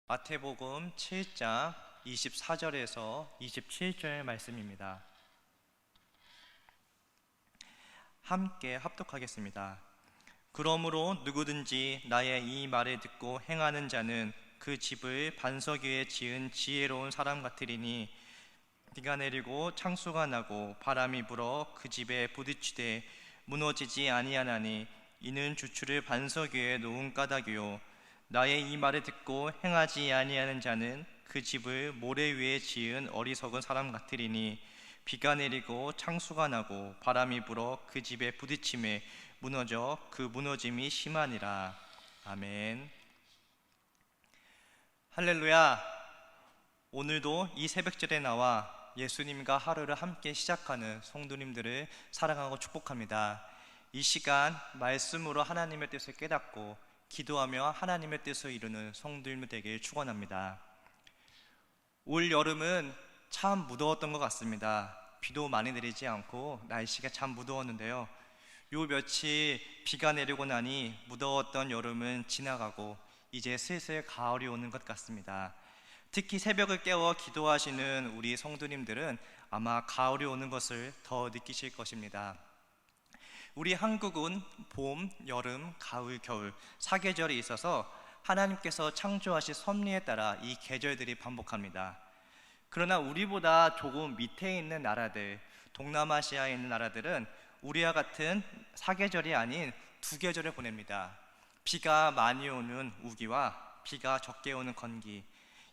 마태복음 7장 24절에서 27절 말씀입니다. 함께 합독하겠습니다. 그러므로 누구든지 나의 이 말을 듣고 행하는 자는 그 집을 반석 위에 지은 지혜로운 사람 같으리니, 비가 내리고 창수가 나고 바람이 불어 그 집에 부딪히되 무너지지 아니하나니, 이는 주추를 반석 위에 놓은 까닭이요 나의 이 말을 듣고 행하지 아니하는 자는 그 집을 모래 위에 지은 어리석은 사람 같으리니, 비가 내리고 창수가 나고 바람이 불어 그 집에 부딪힘에 무너져 그 무너짐이 심하니라. 아멘. 할렐루야. 오늘도 이 새벽절에 나와 예수님과 하루를 함께 시작하는 성도님들을 사랑하고 축복합니다. 이 시간 말씀으로 하나님의 뜻을 깨닫고 기도하며 하나님의 뜻을 이루는 성도님들 되길 축원합니다. 올 여름은 참 무더웠던 것 같습니다. 비도 많이 내리지 않고 날씨가 참 무더웠는데요, 요 며칠 비가 내리고 나니 무더웠던 여름은 지나가고 이제 슬슬 가을이 오는 것 같습니다. 특히 새벽을 깨워 기도하시는 우리 성도님들은 아마 가을이 오는 것을 더 느끼실 것입니다. 우리 한국은 봄, 여름, 가을, 겨울 4계절이 있어서 하나님께서 창조하신 섭리에 따라 이 계절들이 반복합니다. 그러나 우리보다 조금 밑에 있는 나라들, 동남아시아에 있는 나라들은 우리와 같은 4계절이 아닌 2계절을 보냅니다. 비가 많이 오는 우기와 비가 적게 오는 건기,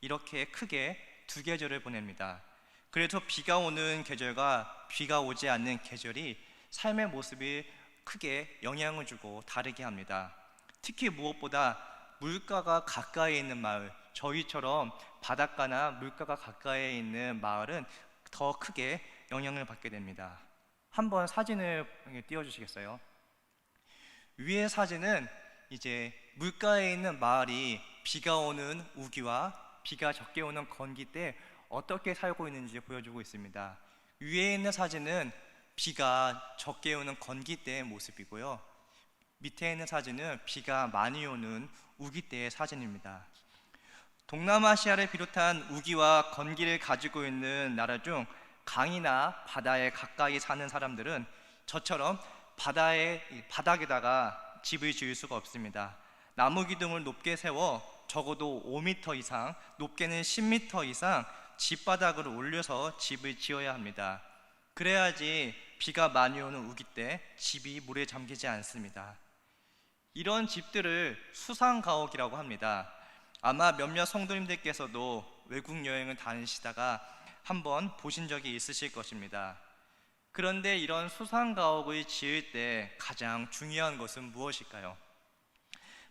이렇게 크게 2계절을 보냅니다. 그래서 비가 오는 계절과 비가 오지 않는 계절이 삶의 모습이 크게 영향을 주고 다르게 합니다. 특히 무엇보다 물가가 가까이 있는 마을, 저희처럼 바닷가나 물가가 가까이 있는 마을은 더 크게 영향을 받게 됩니다. 한번 사진을 띄워주시겠어요? 위의 사진은 이제 물가에 있는 마을이 비가 오는 우기와 비가 적게 오는 건기 때 어떻게 살고 있는지 보여주고 있습니다. 위에 있는 사진은 비가 적게 오는 건기 때의 모습이고요, 밑에 있는 사진은 비가 많이 오는 우기 때의 사진입니다. 동남아시아를 비롯한 우기와 건기를 가지고 있는 나라 중 강이나 바다에 가까이 사는 사람들은 저처럼 바닥에다가 집을 지을 수가 없습니다. 나무 기둥을 높게 세워 적어도 5m 이상, 높게는 10m 이상 집바닥을 올려서 집을 지어야 합니다. 그래야지 비가 많이 오는 우기 때 집이 물에 잠기지 않습니다. 이런 집들을 수상가옥이라고 합니다. 아마 몇몇 성도님들께서도 외국 여행을 다니시다가 한번 보신 적이 있으실 것입니다. 그런데 이런 수상가옥을 지을 때 가장 중요한 것은 무엇일까요?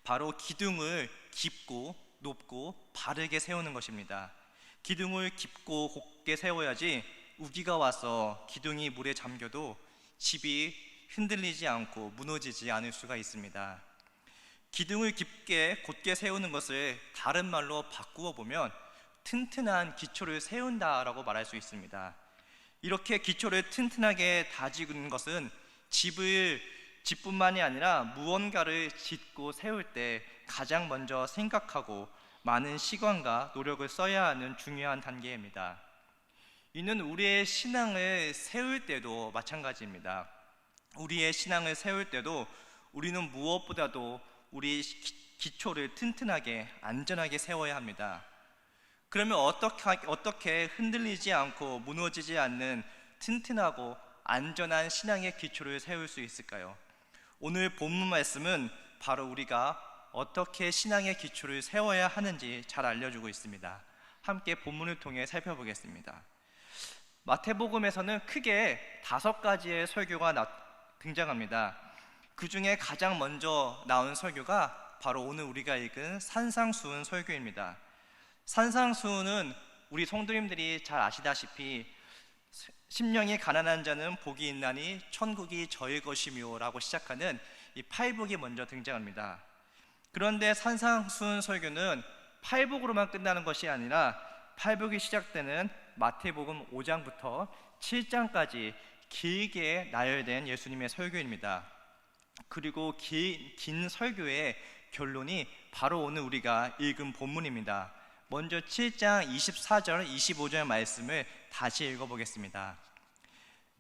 바로 기둥을 깊고 높고 바르게 세우는 것입니다. 기둥을 깊고 곱게 세워야지 우기가 와서 기둥이 물에 잠겨도 집이 흔들리지 않고 무너지지 않을 수가 있습니다. 기둥을 깊게 곧게 세우는 것을 다른 말로 바꾸어 보면 튼튼한 기초를 세운다라고 말할 수 있습니다. 이렇게 기초를 튼튼하게 다지는 것은 집뿐만이 아니라 무언가를 짓고 세울 때 가장 먼저 생각하고 많은 시간과 노력을 써야 하는 중요한 단계입니다. 이는 우리의 신앙을 세울 때도 마찬가지입니다. 우리의 신앙을 세울 때도 우리는 무엇보다도 우리 기초를 튼튼하게 안전하게 세워야 합니다. 그러면 어떻게 흔들리지 않고 무너지지 않는 튼튼하고 안전한 신앙의 기초를 세울 수 있을까요? 오늘 본문 말씀은 바로 우리가 어떻게 신앙의 기초를 세워야 하는지 잘 알려주고 있습니다. 함께 본문을 통해 살펴보겠습니다. 마태복음에서는 크게 5가지의 설교가 등장합니다. 그 중에 가장 먼저 나온 설교가 바로 오늘 우리가 읽은 산상수훈 설교입니다. 산상수훈은 우리 성도님들이 잘 아시다시피 심령이 가난한 자는 복이 있나니 천국이 저의 것이며 라고 시작하는 이 팔복이 먼저 등장합니다. 그런데 산상수훈 설교는 팔복으로만 끝나는 것이 아니라 팔복이 시작되는 마태복음 5장부터 7장까지 길게 나열된 예수님의 설교입니다. 그리고 긴 설교의 결론이 바로 오늘 우리가 읽은 본문입니다. 먼저 7장 24절 25절 말씀을 다시 읽어보겠습니다.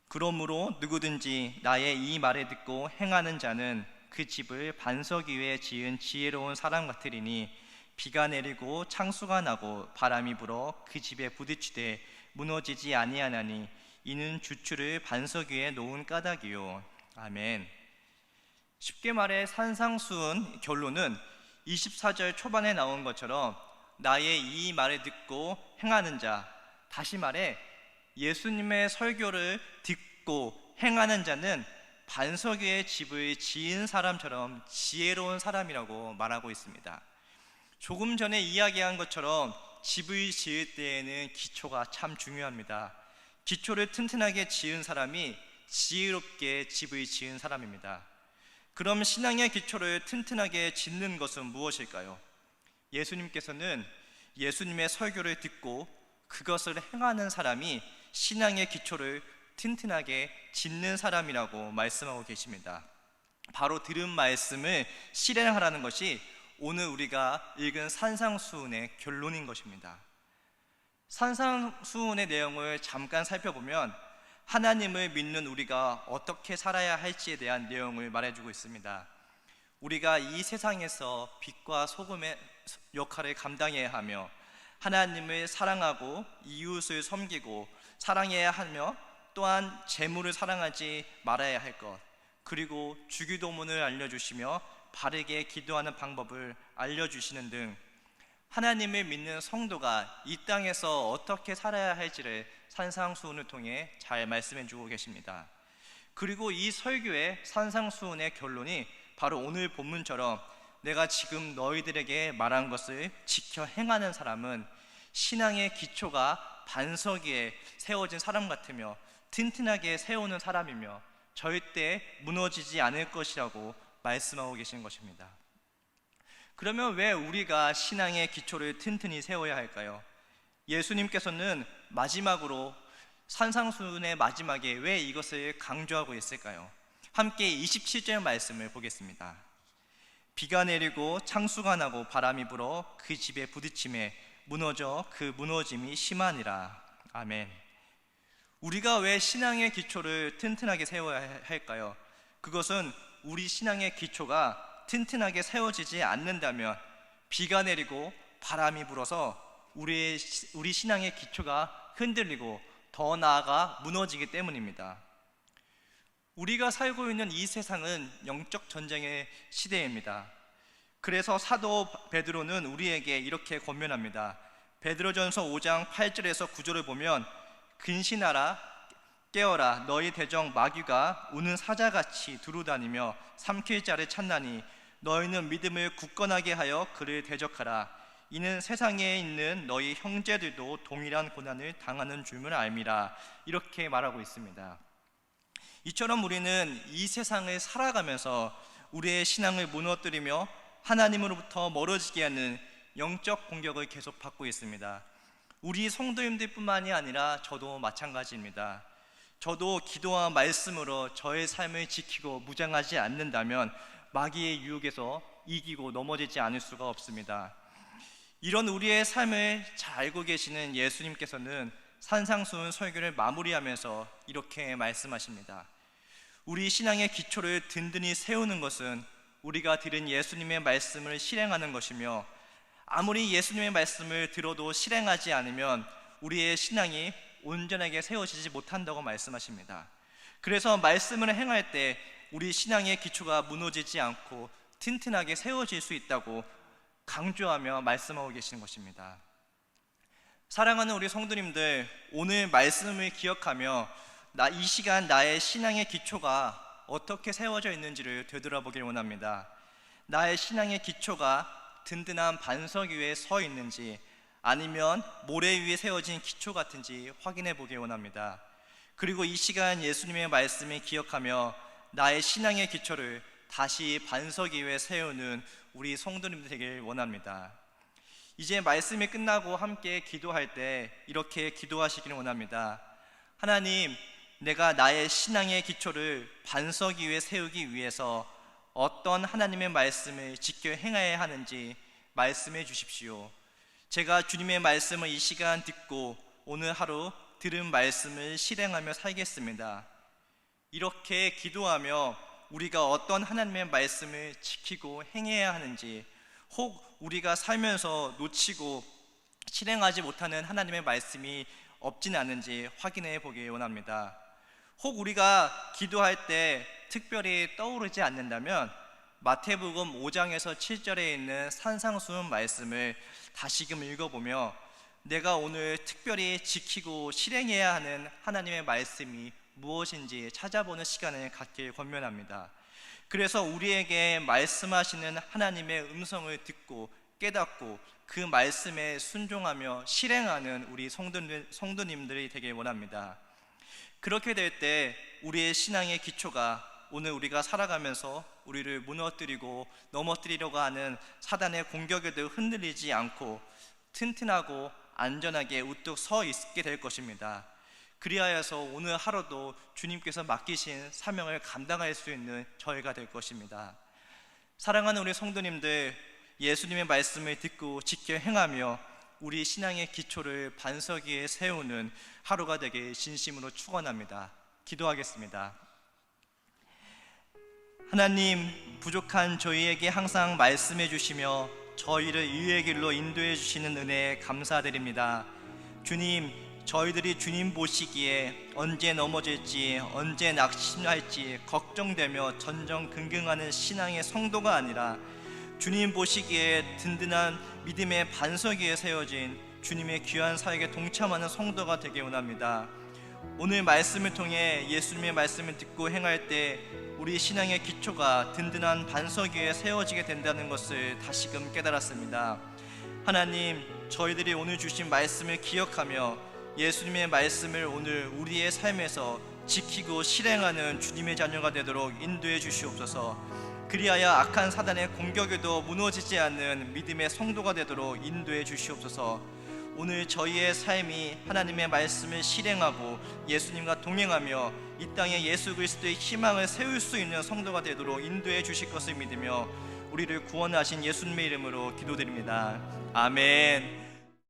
그러므로 누구든지 나의 이 말을 듣고 행하는 자는 그 집을 반석 위에 지은 지혜로운 사람 같으리니 비가 내리고 창수가 나고 바람이 불어 그 집에 부딪히되 무너지지 아니하나니 이는 주추를 반석 위에 놓은 까닭이요. 아멘. 쉽게 말해 산상수훈 결론은 24절 초반에 나온 것처럼 나의 이 말을 듣고 행하는 자, 다시 말해 예수님의 설교를 듣고 행하는 자는 반석 위에 집을 지은 사람처럼 지혜로운 사람이라고 말하고 있습니다. 조금 전에 이야기한 것처럼 집을 지을 때에는 기초가 참 중요합니다. 기초를 튼튼하게 지은 사람이 지혜롭게 집을 지은 사람입니다. 그럼 신앙의 기초를 튼튼하게 짓는 것은 무엇일까요? 예수님께서는 예수님의 설교를 듣고 그것을 행하는 사람이 신앙의 기초를 튼튼하게 짓는 사람이라고 말씀하고 계십니다. 바로 들은 말씀을 실행하라는 것이 오늘 우리가 읽은 산상수훈의 결론인 것입니다. 산상수훈의 내용을 잠깐 살펴보면 하나님을 믿는 우리가 어떻게 살아야 할지에 대한 내용을 말해주고 있습니다. 우리가 이 세상에서 빛과 소금의 역할을 감당해야 하며 하나님을 사랑하고 이웃을 섬기고 사랑해야 하며 또한 재물을 사랑하지 말아야 할 것, 그리고 주기도문을 알려주시며 바르게 기도하는 방법을 알려주시는 등 하나님을 믿는 성도가 이 땅에서 어떻게 살아야 할지를 산상수훈을 통해 잘 말씀해 주고 계십니다. 그리고 이 설교의 산상수훈의 결론이 바로 오늘 본문처럼 내가 지금 너희들에게 말한 것을 지켜 행하는 사람은 신앙의 기초가 반석 위에 세워진 사람 같으며 튼튼하게 세우는 사람이며 절대 무너지지 않을 것이라고 말씀하고 계신 것입니다. 그러면 왜 우리가 신앙의 기초를 튼튼히 세워야 할까요? 예수님께서는 마지막으로 산상수훈의 마지막에 왜 이것을 강조하고 있을까요? 함께 27절 말씀을 보겠습니다. 비가 내리고 창수가 나고 바람이 불어 그 집에 부딪힘에 무너져 그 무너짐이 심하니라. 아멘. 우리가 왜 신앙의 기초를 튼튼하게 세워야 할까요? 그것은 우리 신앙의 기초가 튼튼하게 세워지지 않는다면 비가 내리고 바람이 불어서 우리 신앙의 기초가 흔들리고 더 나아가 무너지기 때문입니다. 우리가 살고 있는 이 세상은 영적 전쟁의 시대입니다. 그래서 사도 베드로는 우리에게 이렇게 권면합니다. 베드로전서 5장 8절에서 9절을 보면 근신하라 깨어라 너희 대적 마귀가 우는 사자같이 두루다니며 삼킬 자를 찾나니 너희는 믿음을 굳건하게 하여 그를 대적하라. 이는 세상에 있는 너희 형제들도 동일한 고난을 당하는 줄을 알미라. 이렇게 말하고 있습니다. 이처럼 우리는 이 세상을 살아가면서 우리의 신앙을 무너뜨리며 하나님으로부터 멀어지게 하는 영적 공격을 계속 받고 있습니다. 우리 성도님들뿐만이 아니라 저도 마찬가지입니다. 저도 기도와 말씀으로 저의 삶을 지키고 무장하지 않는다면 마귀의 유혹에서 이기고 넘어지지 않을 수가 없습니다. 이런 우리의 삶을 잘 알고 계시는 예수님께서는 산상수훈 설교를 마무리하면서 이렇게 말씀하십니다. 우리 신앙의 기초를 든든히 세우는 것은 우리가 들은 예수님의 말씀을 실행하는 것이며 아무리 예수님의 말씀을 들어도 실행하지 않으면 우리의 신앙이 온전하게 세워지지 못한다고 말씀하십니다. 그래서 말씀을 행할 때 우리 신앙의 기초가 무너지지 않고 튼튼하게 세워질 수 있다고 강조하며 말씀하고 계시는 것입니다. 사랑하는 우리 성도님들, 오늘 말씀을 기억하며 이 시간 나의 신앙의 기초가 어떻게 세워져 있는지를 되돌아보길 원합니다. 나의 신앙의 기초가 든든한 반석 위에 서 있는지 아니면 모래 위에 세워진 기초 같은지 확인해 보길 원합니다. 그리고 이 시간 예수님의 말씀을 기억하며 나의 신앙의 기초를 다시 반석 위에 세우는 우리 성도님들 되길 원합니다. 이제 말씀이 끝나고 함께 기도할 때 이렇게 기도하시기를 원합니다. 하나님, 내가 나의 신앙의 기초를 반석 위에 세우기 위해서 어떤 하나님의 말씀을 지켜 행해야 하는지 말씀해 주십시오. 제가 주님의 말씀을 이 시간 듣고 오늘 하루 들은 말씀을 실행하며 살겠습니다. 이렇게 기도하며 우리가 어떤 하나님의 말씀을 지키고 행해야 하는지, 혹 우리가 살면서 놓치고 실행하지 못하는 하나님의 말씀이 없진 않은지 확인해 보기 원합니다. 혹 우리가 기도할 때 특별히 떠오르지 않는다면 마태복음 5장에서 7절에 있는 산상수훈 말씀을 다시금 읽어보며 내가 오늘 특별히 지키고 실행해야 하는 하나님의 말씀이 무엇인지 찾아보는 시간을 갖길 권면합니다. 그래서 우리에게 말씀하시는 하나님의 음성을 듣고 깨닫고 그 말씀에 순종하며 실행하는 우리 성도님들이 되길 원합니다. 그렇게 될 때 우리의 신앙의 기초가 오늘 우리가 살아가면서 우리를 무너뜨리고 넘어뜨리려고 하는 사단의 공격에도 흔들리지 않고 튼튼하고 안전하게 우뚝 서 있게 될 것입니다. 그리하여서 오늘 하루도 주님께서 맡기신 사명을 감당할 수 있는 저희가 될 것입니다. 사랑하는 우리 성도님들, 예수님의 말씀을 듣고 지켜 행하며 우리 신앙의 기초를 반석 위에 세우는 하루가 되길 진심으로 축원합니다. 기도하겠습니다. 하나님, 부족한 저희에게 항상 말씀해 주시며 저희를 의의 길로 인도해 주시는 은혜에 감사드립니다. 주님, 저희들이 주님 보시기에 언제 넘어질지 언제 낙심할지 걱정되며 전전긍긍하는 신앙의 성도가 아니라 주님 보시기에 든든한 믿음의 반석 위에 세워진 주님의 귀한 사역에 동참하는 성도가 되길 원합니다. 오늘 말씀을 통해 예수님의 말씀을 듣고 행할 때 우리 신앙의 기초가 든든한 반석 위에 세워지게 된다는 것을 다시금 깨달았습니다. 하나님, 저희들이 오늘 주신 말씀을 기억하며 예수님의 말씀을 오늘 우리의 삶에서 지키고 실행하는 주님의 자녀가 되도록 인도해 주시옵소서. 그리하여 악한 사단의 공격에도 무너지지 않는 믿음의 성도가 되도록 인도해 주시옵소서. 오늘 저희의 삶이 하나님의 말씀을 실행하고 예수님과 동행하며 이 땅에 예수 그리스도의 희망을 세울 수 있는 성도가 되도록 인도해 주실 것을 믿으며 우리를 구원하신 예수님의 이름으로 기도드립니다. 아멘.